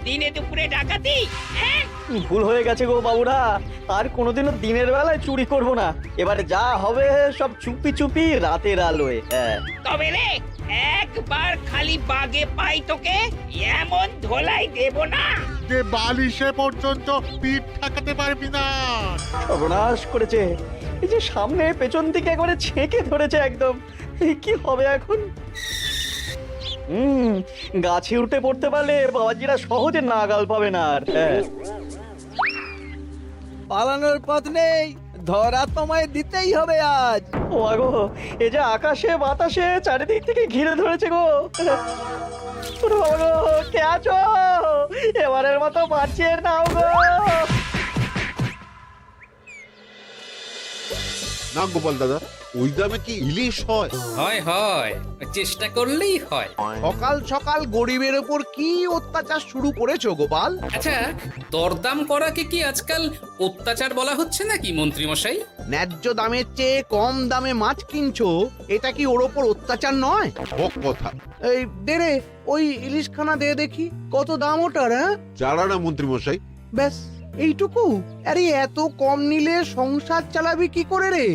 দিনে দুপুরে ডাকাতি? হ্যাঁ? ভুল হয়ে গেছে গো বাবুরা, আর কোনোদিনও দিনের বেলায় চুরি করব না। এবারে যা হবে সব চুপি চুপি রাতের আলোয়। হ্যাঁ তবে রে, একবার খালি বাগে পাই তোকে এমন ধোলাই দেব না যে বালিশে পর্যন্ত পিঠ ঠেকাতে পারবি না। সর্বনাশ করেছে, এই যে সামনে পেছন দিকে একবারে ছেঁকে ধরেছে একদম। এই কি হবে এখন? গাছে উঠে পড়তে পারলে বাবাজিরা সহজে নাগাল পাবে না আর। হ্যাঁ পালানোর পথ নেই, ধরা তোমায় দিতেই হবে আজ। ও আগো, এ যে আকাশে বাতাসে চারিদিক থেকে ঘিরে ধরেছে গো। ওরে বাবা গো, কে আছো? এবারের মতো বাঁচিয়ে নাও গো। না গোপাল দাদা, ওই দামে কি ইলিশ হয়? হয় হয়, চেষ্টা করলেই হয়। সকাল সকাল গরিবের ওপর কি অত্যাচার শুরু করেছো গোপাল? আচ্ছা, দরদাম করাকে কি আজকাল অত্যাচার বলা হচ্ছে নাকি মন্ত্রী মশাই? ন্যায্য দামের চেয়ে কম দামে মাছ কিনছো, এটা কি ওর ওপর অত্যাচার নয়? হক কথা। এই দেরে ওই ইলিশখানা দে দেখি, কত দাম ওটার? হ্যাঁ চারা না মন্ত্রী মশাই? ব্যাস এইটুকু? আরে এত কম নিলে সংসার চালাবি কি করে রে?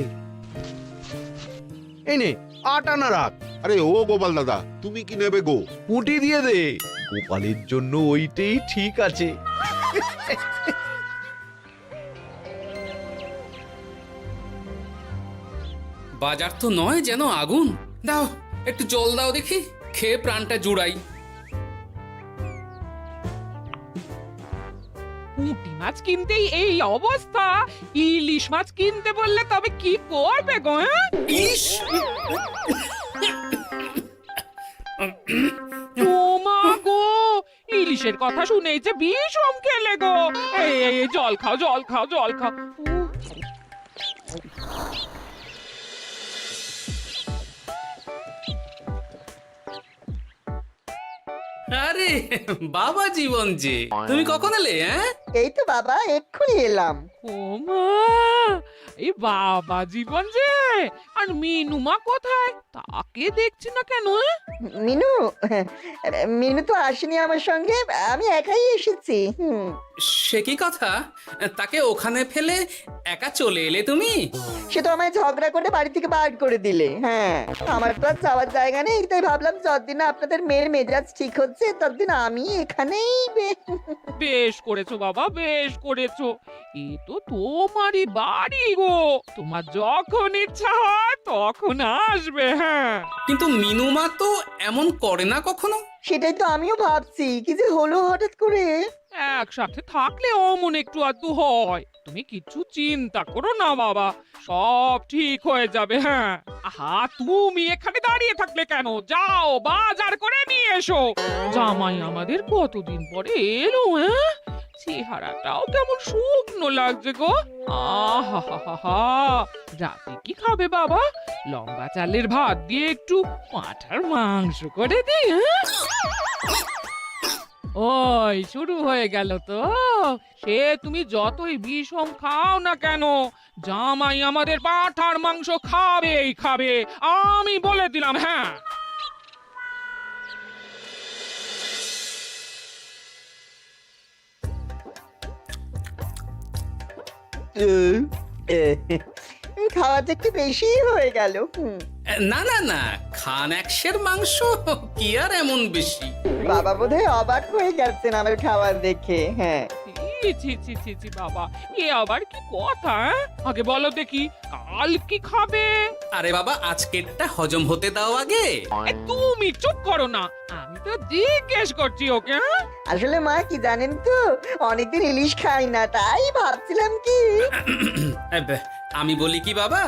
এই নে 8 আনা রাখ। আরে ও গোপাল দাদা, তুমি কি নেবে গো? পুঁটি দিয়ে দে, গোপালের জন্য ওইটাই ঠিক আছে। বাজার তো নয় যেন আগুন। দাও একটু জল দাও দেখি, খেয়ে প্রাণটা জুড়াই। পুঁটি মাছ কিনতেই এই অবস্থা, ইলিশ মাছ কিনতে বললে তবে কি করবে গো? ইস! ও মা গো, ইলিশের কথা শুনেই যে বিষম খেলে গো। এই জল খাও, জল খাও, জল খাও। আরে বাবা জীবন যে, তুমি কখন এলে? হ্যাঁ এই তো বাবা এক্ষুনি এলাম। ও মা, এই বাবা জীবন যে, আর মিনুমা কোথায়? তাকে দেখছি না কেন? মিনু মিনু তো আসেনি আমার সঙ্গে, আমি একাই এসেছি। সে কি কথা, তাকে ওখানে ফেলে একা চলে এলে তুমি? সে তো আমায় ঝগড়া করে বাড়ি থেকে বার করে দিলে। হ্যাঁ, আমার তো আর যাওয়ার জায়গা নেই, তাই ভাবলাম যতদিন না আপনাদের মেয়ের মেজাজ ঠিক হচ্ছে ততদিন আমি এখানেই বেশ করেছো বাবা, বেশ করেছো। এ তো তোমারই বাড়ি গো, তোমার যখন ইচ্ছা হয় তখন আসবে। হ্যাঁ, কিন্তু মিনুমা তো এমন করে না কখনো। সেটাই তো আমিও ভাবছি, কি যে হলো হঠাৎ করে। একসাথে থাকলে অমন একটু আধটু হয়। তুমি কিছু চিন্তা করো না বাবা, সব ঠিক হয়ে যাবে। হ্যাঁ, আহা তুমি এখানে দাঁড়িয়ে থাকলে কেন? যাও বাজার করে নিয়ে এসো। জামাই আমাদের কতদিন পরে এলো। হ্যাঁ, চেহারাটাও কেমন শুকনো লাগছে গো। আহা হা হা হা, রাতে কি খাবে বাবা? লম্বা চালের ভাত দিয়ে একটু পাঁঠার মাংস করে দিই। হ্যাঁ, ওই শুরু হয়ে গেল তো। সে তুমি যতই বিষম খাও না কেন, জামাই আমাদের পাঁঠার মাংস খাবেই খাবে, আমি বলে দিলাম। হ্যাঁ, খাওয়াটা একটু বেশি হয়ে গেল। না না না, খান একশের মাংস কি আর এমন বেশি? বাবা বোধহয় অবাক হয়ে গেছেন আমার খাবার দেখে। হ্যাঁ, ছি ছি ছি ছি বাবা, এ আবার কি কথা? আগে বলো দেখি, কাল কি খাবে? আরে বাবা, আজকেরটা হজম হতে দাও আগে। তুমি চুপ করো না, আমি তো জিজ্ঞেস করছি ওকে। আসলে মা কি জানেন তো, অনেকদিন ইলিশ খাই না, তাই ভাবছিলাম কি। আমি বলি কি বাবা,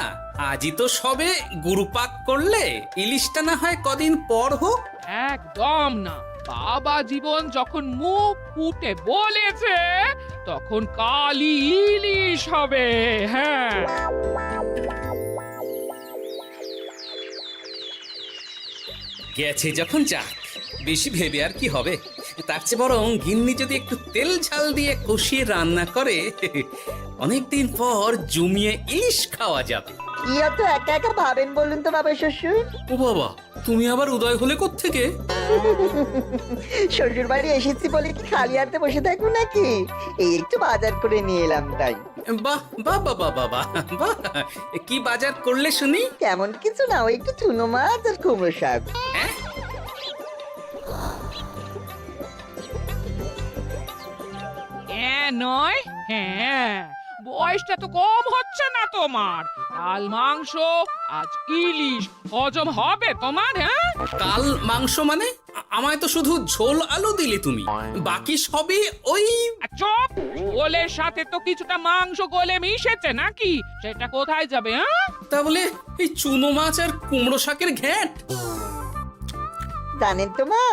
আজই তো সবে গুরুপাক করলে, ইলিশটা না হয় কদিন পর হোক। একদম না, বাবা জীবন যখন মুখ ফুটে বলেছে তখন কালই ইলিশ হবে। হ্যাঁ, গেছে যখন যাক, বেশি ভেবে আর কি হবে। তার চেয়ে বরং গিন্নি যদি একটু তেল ঝাল দিয়ে কষিয়ে রান্না করে, অনেকদিন পর জমিয়ে ইলিশ খাওয়া যাবে। কি এত একা একা ভাবেন বলুন তো বাবা শ্বশুর? ও বাবা, তুমি আবার উদয় হলে কোত্থেকে? শ্বশুর বাড়ি এসেছি বলে কি খালি হাতে বসে থাকবো নাকি? এই একটু বাজার করে নিয়ে এলাম তাই। বাহ বাহ বাহ বাহ বাহ বাহ, বাহ কি বাজার করলে শুনি? তেমন কিছু না, ওই একটু চুনো মাছ আর কুমড়ো শাক। হ্যাঁ? হ্যাঁ নয় হ্যাঁ, বয়সটা তো কম হচ্ছে না তোমার। কাল মাংস, আজ ইলিশ, হজম হবে তোমার? হ্যাঁ, কাল মাংস মানে? আমায় তো শুধু ঝোল আলু দিলে তুমি, বাকি সবই ওই। আর চুপ! ওলের সাথে তো কিছুটা মাংস গলে মিশেছে নাকি? সেটা কোথায় যাবে? হ্যাঁ, তা বলে এই চুনো মাছ আর কুমড়ো শাকের ঘ্যাঁট? জানেন তো মা,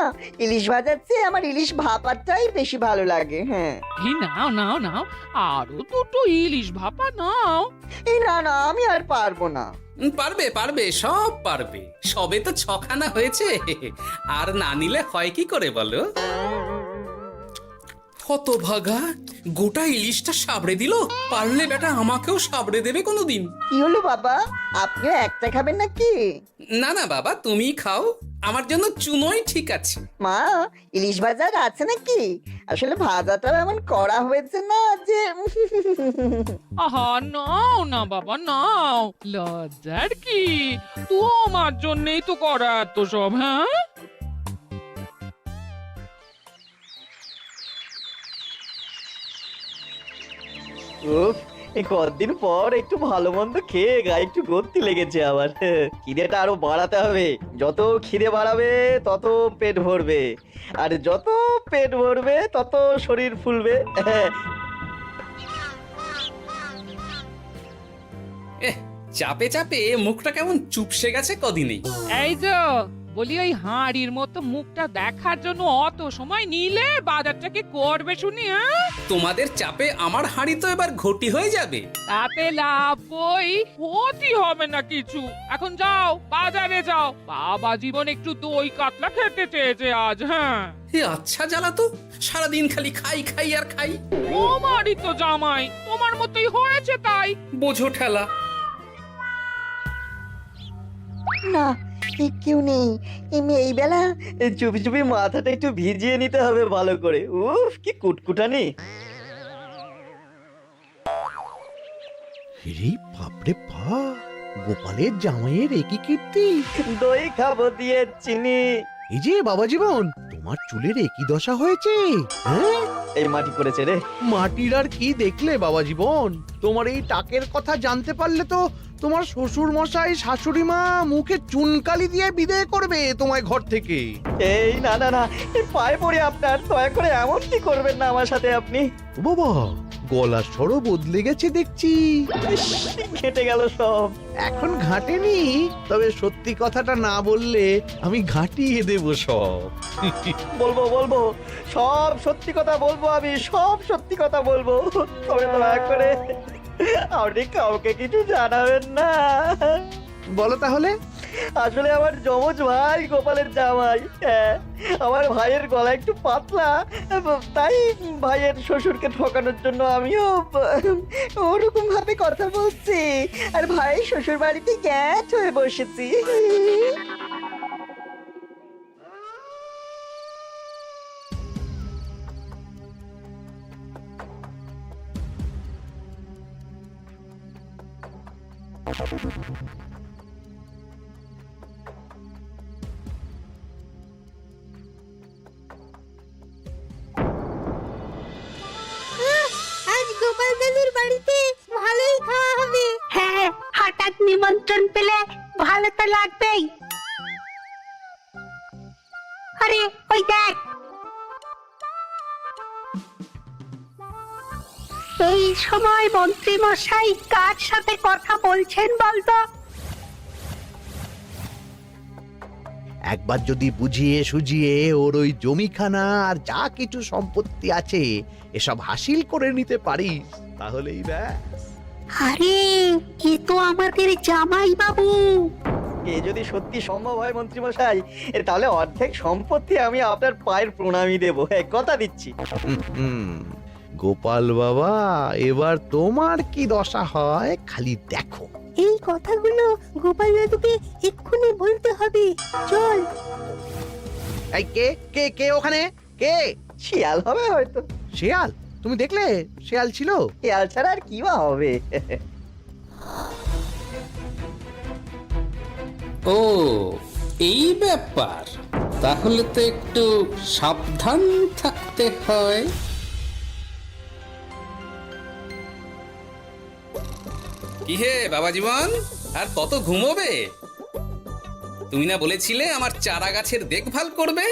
ইলিশ ভাজার চেয়ে আমার ইলিশ ভাপাটাই বেশি ভালো লাগে। হ্যাঁ, এই নাও নাও নাও, আরো দুটো ইলিশ ভাপা নাও। এই না না, আমি আর পারবো না। পারবে পারবে, সব পারবে। সবে তো 6খানা হয়েছে, আর না নিলে হয় কি করে বলো? হতভাগা, গোটা ইলিশটা সাবড়ে দিল। পারলে বেটা আমাকেও সাবড়ে দেবে কোনোদিন। কি হলো বাবা, আপনিও একটা খাবেন নাকি? না না বাবা, তুমি খাও, আমার জন্য চুনোই ঠিক আছে। মা, ইলিশ ভাজা আছে নাকি? আসলে ভাজাটা এমন করা হয়েছে না যে আহা, নাও না বাবা নাও, লজ্জার কি? তোমার জন্যই তো করা এত সব। হ্যাঁ, উফ, এই কতদিন পর একটু ভালো মন্দ খেয়ে গায়ে একটু গতি লেগেছে আবার। খিদেটা আরো বাড়াতে হবে। যত খিদে বাড়াবে তত পেট ভরবে, আর যত পেট ভরবে তত শরীর ফুলবে। চাপে চাপে মুখটা কেমন চুপসে গেছে কদিনেই। এই তো বলি, ওই হাঁড়ির মতো মুখটা দেখার জন্য অত সময় নিলে বাজারটা কি করবে শুনি? হ্যাঁ, তোমাদের চাপে আমার হাঁড়ি তো এবার ঘটি হয়ে যাবে। তাতে লাভ কই, ক্ষতি হবে না কিছু। এখন যাও, বাজারে যাও। বাবা জীবন একটু দই কাতলা খেতে চেয়েছে আজ। হ্যাঁ, এ আচ্ছা জ্বালা তো, সারাদিন খালি খাই খাই আর খাই। তোমারই তো জামাই, তোমার মতোই হয়েছে তাই। বোঝো ঠেলা। না, কেউ নেই এই বেলা। চুপি চুপি মাথাটা একটু ভিজিয়ে নিতে হবে ভালো করে। উফ, কি কুটকুটানি। রে বাপরে বাপ, গোপালের জামাইয়ের একই কীর্তি। দই খাবো দিয়ে চিনি। এই যে বাবা জীবন, তোমার চুলের একই দশা হয়েছে। হ্যাঁ, এই মাটি করেছে রে। মাটির আর কি দেখলে বাবা জীবন? তোমার এই টাকের কথা জানতে পারলে তো তোমার শ্বশুর মশাই শাশুড়ি মা মুখে চুনকালি দিয়ে বিদায় করবে তোমায় ঘর থেকে। এই না না না, এই পায়ে পড়ে আপনার, দয়া করে এমন কি করবেন না আমার সাথে আপনি। ও বাবা, গলার স্বরও বদলে গেছে দেখছি। ইস, ঘেঁটে গেল সব। এখন ঘাটেনি, তবে সত্যি কথাটা না বললে আমি ঘাটিয়ে দেব সব। বলবো বলবো, সব সত্যি কথা বলবো, আমি সব সত্যি কথা বলবো। তবে দয়া করে আপনি কাউকে কিছু জানাবেন না। বলো তাহলে। আসলে আমার যমজ ভাই গোপালের জামাই। হ্যাঁ, আমার ভাইয়ের গলা একটু পাতলা, তাই ভাইয়ের শ্বশুরকে ঠকানোর জন্য আমিও ওরকম ভাবে কথা বলছি, আর ভাই শ্বশুর বাড়িতে গ্যাট হয়ে বসেছি। আজ গোপাল দাদুর বাড়িতে ভালোই খাওয়া হবে। হ্যাঁ, হঠাৎ নিমন্ত্রণ পেলে ভালো তো লাগবেই। আরে ওই দেখ, এই সময় মন্ত্রী মশাই কার সাথে কথা বলছেন বলতো? একবার যদি বুঝিয়ে সুঝিয়ে ওর ওই জমিখানা আর যা কিছু সম্পত্তি আছে এসব হাসিল করে নিতে পারিস, তাহলেই ব্যাস। আরে এ তো আমাদের জামাই বাবু। এ যদি সত্যি সম্ভব হয় মন্ত্রী মশাই, তাহলে অর্ধেক সম্পত্তি আমি আপনার পায়ের প্রণামী দেবো, কথা দিচ্ছি। গোপাল বাবা, এবার তোমার কি দশা হয় খালি দেখো। এই কথাগুলো গোপাল দাদুকে এক্ষুনি বলতে হবে। চল। এই কে কে কে ওখানে কে? শিয়াল হবে হয়তো। শেয়াল? তুমি দেখলে শেয়াল ছিল? শিয়াল ছাড়া আর কি বা হবে? ও এই ব্যাপার, তাহলে তো একটু সাবধান থাকতে হয়। কি হে বাবা জীবন, আর কত ঘুমোবে? তুমি না বলেছিলে আমার চারা গাছের দেখভাল করবে?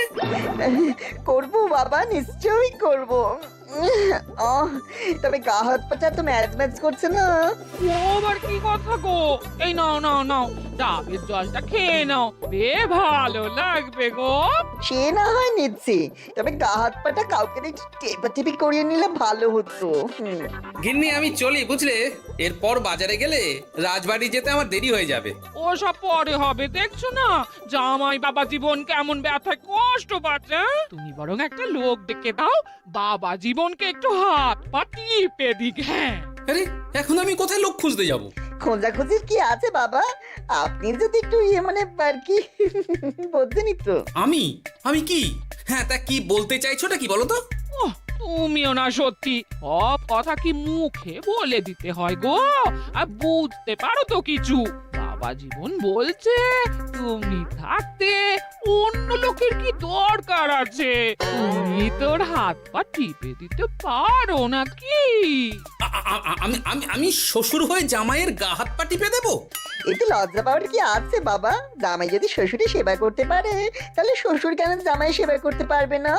করব বাবা, নিশ্চয়ই করব। তবে গা হাত পাটা তো ম্যাচ ম্যাচ করছে না। ও আবার কি কথা গো? এই নাও নাও নাও, ডাবের জলটা খেয়ে নাও, বে ভালো লাগবে গো। সে না হয় নিচ্ছি, তবে গা হাত পাটা কাউকে একটু টেপাটেপি করিয়ে নিলে ভালো হতো। গিন্নি আমি চলি বুঝলে, এরপর বাজারে গেলে রাজবাড়ি যেতে আমার দেরি হয়ে যাবে। ও সব পরে হবে, দেখছো না জামাই বাবা জীবন কেমন ব্যথায় কষ্ট পাচ্ছে। তুমি বরং একটা লোক ডেকে দাও, বাবা জীবনকে একটু হাত পা টিপে দিক। হ্যাঁ, আরে এখন আমি কোথায় লোক খুঁজতে যাব? খোঁজাখুঁজির কি আছে বাবা, আপনি যদি একটু মানে আর কি বলতেনই তো। আমি আমি কি? হ্যাঁ তা কি বলতে চাইছোটা কি বলো তো? ওহ, তুমিও না সত্যি, সব কথা কি মুখে বলে দিতে হয় গো? আর বুঝতে পারো তো কিছু? বাবা জীবন বলছে তুমি থাকতে অন্য লোকের কি দরকার আছে? তুমি তোর হাত পা টিপে দিতে পারো নাকি? আমি আমি আমি শ্বশুর হয়ে জামাইয়ের গা হাত পা টিপে দেবো? এতে লজ্জা পাওয়ার কি আছে বাবা? জামাই যদি শ্বশুরের সেবা করতে পারে, তাহলে শ্বশুর কেন জামাই সেবা করতে পারবে না?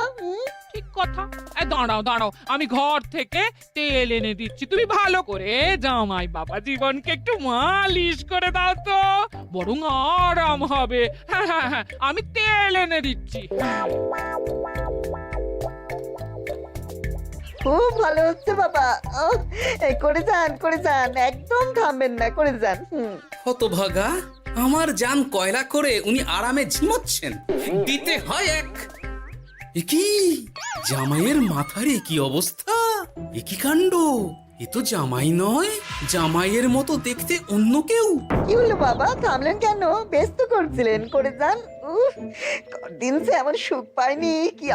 ঠিক কথা। দাঁড়াও দাঁড়াও, আমি ঘর থেকে তেল এনে দিচ্ছি, তুমি ভালো করে জামাই বাবা জীবনকে একটু মালিশ করে দাও তো, বরং আরাম হবে। হ্যাঁ হ্যাঁ হ্যাঁ, আমি তেল এনে দিচ্ছি। খুব ভালো হচ্ছে বাবা। এই করে যান, একদম থামবেন না, করে যান। হতভাগা, আমার জান কয়লা করে উনি আরামে ঝিমোচ্ছেন, দিতে হয় এক। এ কি জামাইয়ের মাথার এ কি অবস্থা? এ কি কাণ্ড! এ তো জামাই নয়, জামাইয়ের মতো দেখতে অন্য কেউ। কি হলো বাবা, থামলেন কেন? ব্যস্ত করছিলেন, করে যান। উফ, দিন সে এমন সুখ পাইনি। কি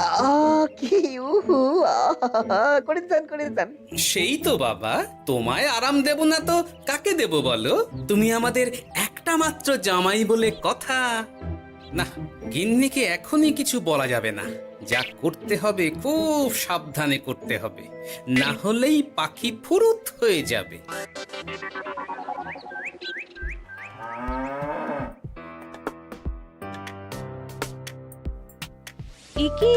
কি উহু, করে যান। সেই তো বাবা, তোমায় আরাম দেব না তো কাকে দেব বলো? তুমি আমাদের একটা মাত্র জামাই বলে কথা। না, গিন্নিকে এখনই কিছু বলা যাবে না। যা করতে হবে খুব সাবধানে করতে হবে, না হলেই পাখি ফুরুত হয়ে যাবে। কি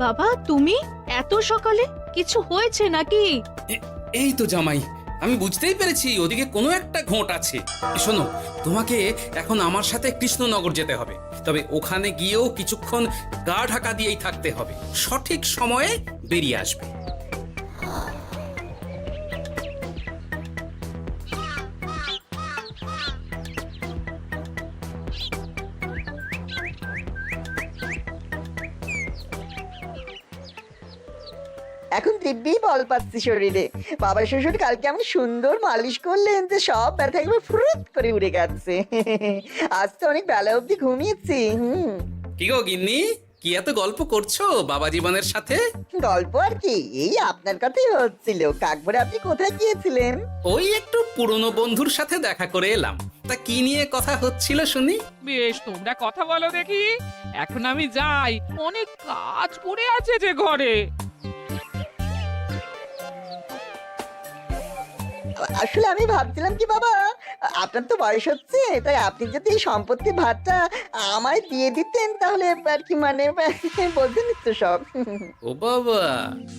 বাবা, তুমি এত সকালে? কিছু হয়েছে নাকি? এই তো জামাই, আমি বুঝতেই পেরেছি ওদিকে কোনো একটা ঘোট আছে। শোনো, তোমাকে এখন আমার সাথে কৃষ্ণনগর যেতে হবে, তবে ওখানে গিয়েও কিছুক্ষণ গা ঢাকা দিয়েই থাকতে হবে, সঠিক সময়ে বেরিয়ে আসবে। এখন দিব্যি বল পাচ্ছি শরীরে। বাবার শ্বশুর কালকে এমন সুন্দর মালিশ করলেন যে সব ব্যথা একবার ফুরুত করে উড়ে গেছে। আজ তো অনেক বেলা অবধি ঘুমিয়েছি। কি গো গিন্নি, কি এত গল্প করছো বাবা জীবনের সাথে? গল্প আর কি, এই আপনার কথাই হচ্ছিল। কাকভরে আপনি কোথায় গিয়েছিলেন? ওই একটু পুরনো বন্ধুর সাথে দেখা করে এলাম। তা কি নিয়ে কথা হচ্ছিল শুনি? বেশ, তোমরা কথা বলো দেখি, এখন আমি যাই, অনেক কাজ পড়ে আছে যে ঘরে। আসলে আমি ভাবছিলাম কি বাবা, আপনার তো বয়স হচ্ছে, তাই আপনি যদি এই সম্পত্তির ভাগটা আমায় দিয়ে দিতেন তাহলে আর কি, মানে বোঝেন তো সব। ও বাবা,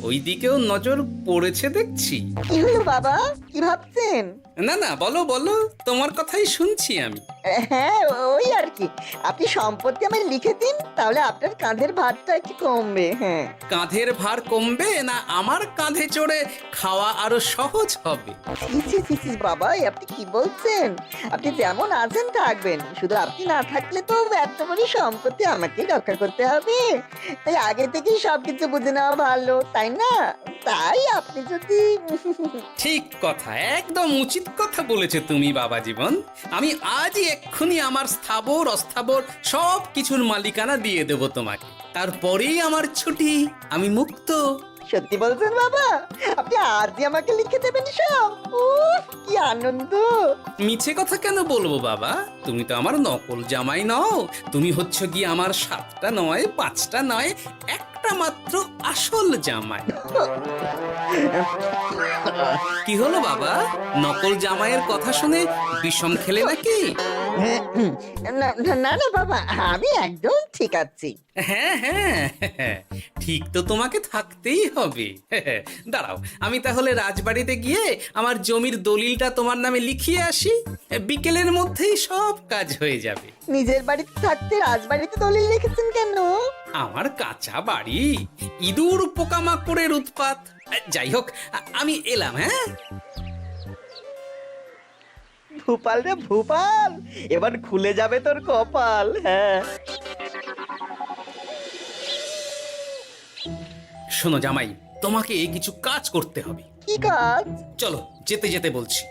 ওই দিকেও নজর পড়েছে দেখছি। কি হলো বাবা, কি ভাবছেন? না না, বলো বলো, তোমার কথাই শুনছি আমি। হ্যাঁ, ওই আর কি, আপনি সম্পত্তি আমায় লিখে দিন, তাহলে আপনার কাঁধের ভারটা একটু কমবে। হ্যাঁ, কাঁধের ভার কমবে না আমার কাঁধে চড়ে খাওয়া আরো সহজ হবে? বাবা, আপনি কি বলছেন? আপনি যেমন আছেন থাকবেন, শুধু আপনি না থাকলে তো এত বড় সম্পত্তি আমাকেই রক্ষা করতে হবে। তাই আগে থেকেই সবকিছু বুঝে নেওয়া ভালো, তাই না? তাই আপনি যদি ঠিক কথা, একদম উচিত কথা বলেছে তুমি বাবা জীবন। আমি আজই এক্ষুনি আমার স্থাবর অস্থাবর সব কিছুর মালিকানা দিয়ে দেব তোমাকে। তারপরেই আমার ছুটি, আমি মুক্ত। সত্যি বলছেন বাবা? আপনি আজই আমাকে লিখে দেবেন সব? উফ, কি আনন্দ! মিছে কথা কেন বলবো বাবা? তুমি তো আমার নকল জামাই নও, তুমি হচ্ছে কি আমার 7টা নয় 5টা নয় একটা মাত্র আসল জামাই। কি হলো বাবা, নকল জামাইয়ের কথা শুনে বিষম খেলে নাকি? না না না না বাবা, আমি একদম ঠিক আছি। হ্যাঁ হ্যাঁ, ঠিক তো তোমাকে থাকতেই হবে। দাঁড়াও, আমি তাহলে রাজবাড়িতে গিয়ে আমার জমির দলিলটা তোমার নামে লিখিয়ে আসি, বিকেলের মধ্যেই সব কাজ হয়ে যাবে। নিজের বাড়িতে থাকতে রাজবাড়িতে দলিল রেখেছেন কেন? আমার কাঁচা বাড়ি, ইঁদুর পোকামাকড়ের উৎপাত। যাই হোক, আমি এলাম। হ্যাঁ, ভূপাল রে ভূপাল, এবার খুলে যাবে তোর কপাল। হ্যাঁ, শোনো জামাই, তোমাকে কিছু কাজ করতে হবে। কি কাজ? চলো যেতে যেতে বলছি।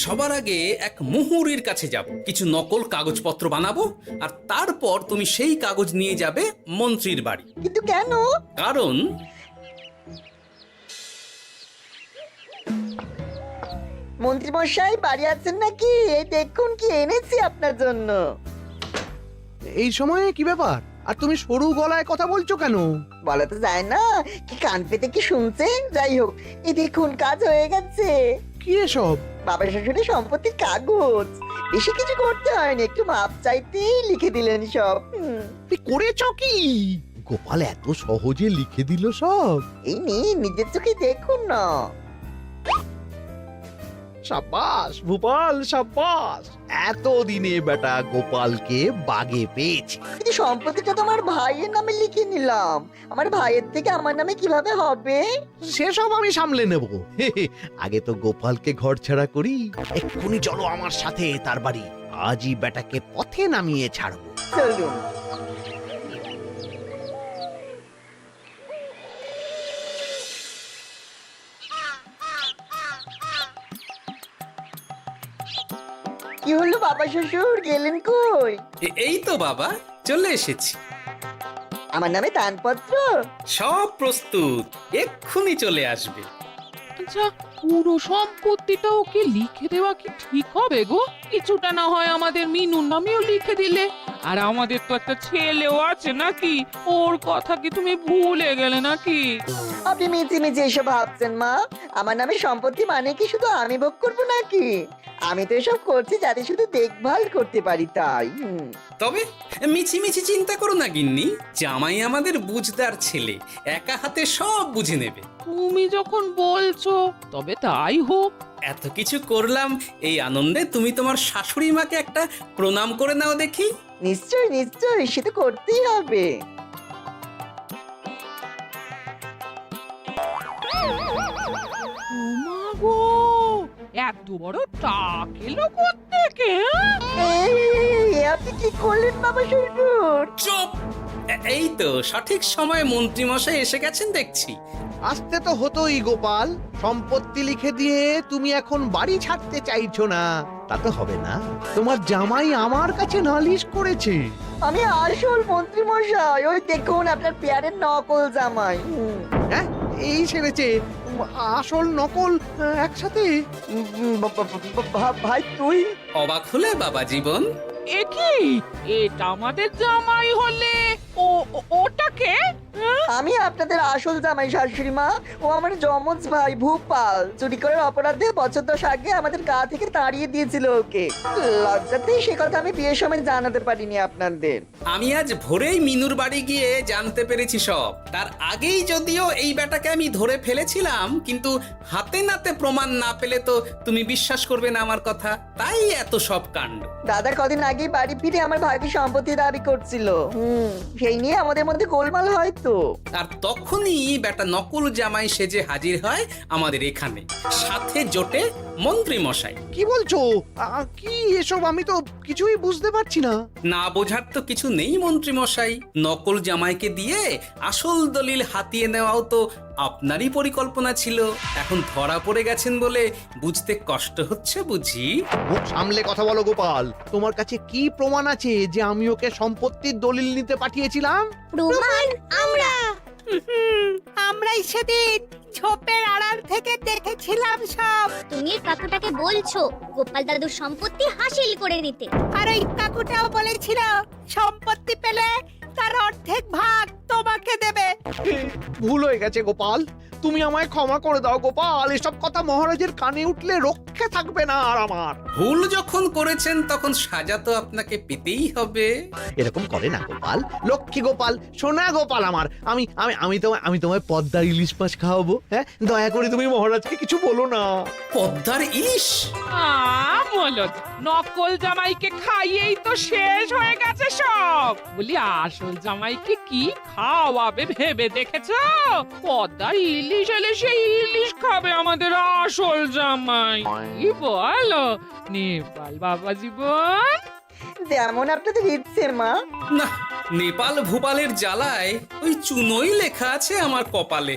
সবার আগে এক মুহুরির কাছে যাব, কিছু নকল কাগজপত্র বানাবো, আর তারপর তুমি সেই কাগজ নিয়ে যাবে মন্ত্রীর বাড়ি। কিন্তু কেন? কারণ মন্ত্রী মশাই বাড়ি আছেন নাকি? এই দেখুন কি এনেছি আপনার জন্য। এই সময়ে কি ব্যাপার? আর তুমি সরু গলায় কথা বলছো কেন? বলা তো যায় না, কি কান পেতে কি শুনছেন? যাই হোক, এই দেখুন কাজ হয়ে গেছে। কি এসব? বাবা শ্বশুরের সম্পত্তির কাগজ। বেশি কিছু করতে হয়নি, একটু মাপ চাইতেই লিখে দিলেন সব। তুমি করেছো কি? গোপাল এত সহজে লিখে দিল সব? এই নিয়ে নিজের চোখে দেখুন না। সাব্বাস ভূপাল, সাব্বাস। এতদিনে বেটা গোপালকে বাগে পেয়েছে। কিন্তু সম্পত্তিটা তো আমার ভাইয়ের নামে লিখে নিলাম, আমার ভাইয়ের থেকে আমার নামে কিভাবে হবে? সেসব আমি সামলে নেব। আগে তো গোপালকে ঘর ছাড়া করি। এক্ষুনি চলো আমার সাথে তার বাড়ি, আজই বেটাকে পথে নামিয়ে ছাড়বো। চলুন। কি হলো বাবা শ্বশুর, গেলেন কই? এই তো বাবা চলে এসেছি। আমার নামে দানপত্র? সব প্রস্তুত, এক্ষুনি চলে আসবে। আচ্ছা, পুরো সম্পত্তিটা ওকে লিখে দেওয়া কি ঠিক হবে গো? কিছুটা না হয় আমাদের মিনুর নামেও লিখে দিলে। আর আমাদের তো একটা ছেলেও আছে নাকি? ওর কথা কি তুমি ভুলে গেলে নাকি? আপনি মিছি মিছি এসব ভাবছেন মা? আমার নামে সম্পত্তি মানে কি শুধু আমি ভোগ করবো নাকি? আমি তো এসব করছি যাতে শুধু দেখভাল করতে পারি, তাই। তবে মিছি মিছি চিন্তা করো না গিন্নি, জামাই আমাদের বুঝদার ছেলে, একা হাতে সব বুঝে নেবে। তুমি যখন বলছো তবে তাই হোক। এত কিছু করলাম, এই আনন্দে তুমি তোমার শাশুড়ি মাকে একটা প্রণাম করে নাও দেখি। নিশ্চয় নিশ্চয়, সে তো করতেই হবে। ওমা গো, এত বড় টাক এলো কোত্থেকে? এই, আপনি কি করলেন বাবা শ্বশুর? চুপ! এই তো সঠিক সময়ে মন্ত্রী মশাই এসে গেছেন দেখছি। আসতে তো হতোই গোপাল, সম্পত্তি লিখে দিয়ে তুমি এখন বাড়ি ছাড়তে চাইছো না, তা তো হবে না। তোমার জামাই আমার কাছে নালিশ করেছে। আমি আসল মন্ত্রী মশাই, ওই দেখুন আপনার পেয়ারের নকল জামাই। হ্যাঁ, এই সেরেছে। আসল নকল একসাথে? ভাই তুই? অবাক হলে বাবা জীবন? এ কি, এটা আমাদের জামাই হলে ওটাকে? আমি আপনাদের আসল জামাই শাশুড়ি মা। ও আমার যমজ ভাই ভূপাল। চুরি করার অপরাধে বছর 10 আগে আমাদের গা থেকে তাড়িয়ে দিয়েছিল ওকে। লজ্জাতে সে কথা আমি বিয়ের সময় জানাতে পারিনি আপনাদের। আমি আজ ভোরেই মিনুর বাড়ি গিয়ে জানতে পেরেছি সব। তার আগেই যদিও এই বেটাকে আমি ধরে ফেলেছিলাম, কিন্তু হাতে নাতে প্রমাণ না পেলে তো তুমি বিশ্বাস করবে না আমার কথা, তাই এত সব কাণ্ড। দাদা কদিন আগেই বাড়ি ফিরে আমার ভাইকে সম্পত্তি দাবি করছিল। সেই নিয়ে আমাদের মধ্যে গোলমাল হয় তো। আর তখনই বেটা নকল জামাই সেজে হাজির হয় আমাদের এখানে, সাথে জোটে মন্ত্রী মশাই। কি বলছো? কি এসব? আমি তো কিছুই বুঝতে পারছি না। না বোঝার তো কিছু নেই মন্ত্রী মশাই, নকল জামাইকে দিয়ে আসল দলিল হাতিয়ে নেওয়াও তো আপনারই পরিকল্পনা ছিল। এখন ধরা পড়ে গেছেন বলে বুঝতে কষ্ট হচ্ছে বুঝি? মুখ সামলে কথা বলো গোপাল। তোমার কাছে কি প্রমাণ আছে যে আমি ওকে সম্পত্তির দলিল নিতে পাঠিয়েছিলাম? প্রমাণ আমরাই সেদিন ঝোপের আড়াল থেকে দেখেছিলাম সব। তুমি কাকুটাকে বলছো গোপাল দাদুর সম্পত্তি হাসিল করে নিতে। আর ওই কাকুটাও বলেছিল সম্পত্তি পেলে তার অর্ধেক ভাগ তোমাকে দেবে। ভুল হয়ে গেছে গোপাল, তুমি আমায় ক্ষমা করে দাও গোপাল। এসব কথা মহারাজের কানে উঠলে রক্ষে থাকবে না আর আমার। ভুল যখন করেছেন তখন সাজা তো আপনাকে পেতেই হবে। এরকম করে না গোপাল, লক্ষ্মী গোপাল, সোনা গোপাল আমার। আমি আমি আমি তোমায় পদ্মার ইলিশ মাছ খাওয়াবো। হ্যাঁ, দয়া করে তুমি মহারাজকে কিছু বলো না। পদ্মার ইলিশ? মলদ, নকল জামাইকে খাইয়েই তো শেষ হয়ে গেছে সব। বলি আসল জামাইকে কি খাওয়াবে ভেবে দেখেছো? পদ্মার ইলিশ এলে সেই ইলিশ খাবে আমাদের আসল জামাই। কি বলো নেপাল বাবা জীবন? যেমন আপনাদের ইচ্ছে মা। না, নেপাল ভূপালের জ্বালায় ওই চুনোই লেখা আছে আমার কপালে।